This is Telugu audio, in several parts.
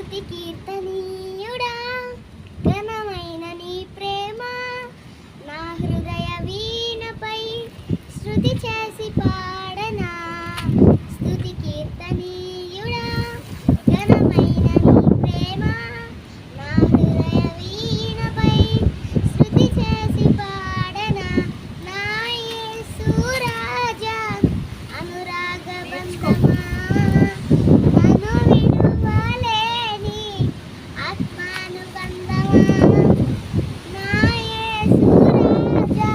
స్తుతి కీర్తనీయుడా, ఘనమైన నీ ప్రేమ నా హృదయ వీణపై శృతి చేసి పాడనా. స్తుతి కీర్తనీయుడా, ఘనమైన నీ ప్రేమ నా హృదయ వీణపై శృతి చేసి పాడనా. నా యేసు రాజా అనురాగ బంధమా, నన్ను విడువలేని ఆత్మానుబంధమా. నా యేసు రాజా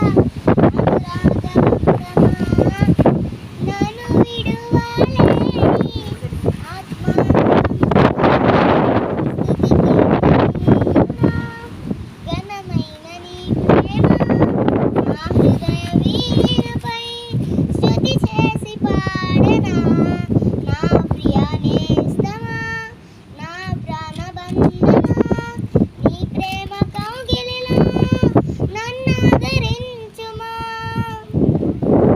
అనురాగ బంధమా, నన్ను విడువలేని ఆత్మానుబంధమా. స్తుతి కీర్తనీయుడా, ఘనమైన నీ ప్రేమ నా హృదయ వీణపై స్తుతి చేసి పాడనా. నా ప్రియ నేస్తమా, నా ప్రాణబంధమా, నీ ప్రేమ కౌగిలిలో నన్నాదరించుమా.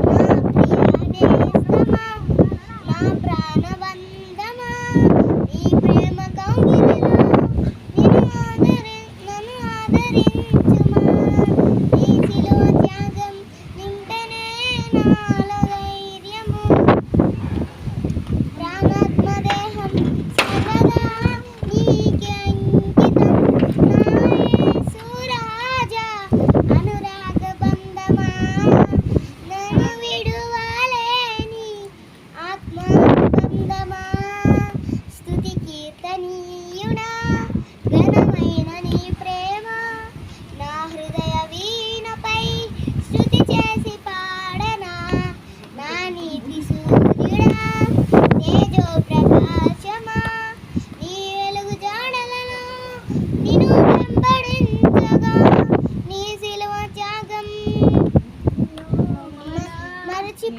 నా ప్రియ నేస్తమా, నా ప్రాణబంధమా, నీ ప్రేమ కౌగిలిలో నన్ను ఆదరించుమా. నీ శిలువ త్యాగం నింపెనే నాలో ధైర్యము, ప్రాణాత్మ దేహం సర్వదా నీకే అంకితం. నా యేసు రాజా అనురాగ బంధమా, నన్ను విడువలేని ఆత్మానుబంధమా. స్తుతి కీర్తనీయుడా, ఘనమైన నీ ప్రేమ నా హృదయ వీణపై శృతి చేసి పాడనా. నా నీతి సూర్యుడా, తేజో ప్రకాశమా, నీ వెలుగు జాడలను నీ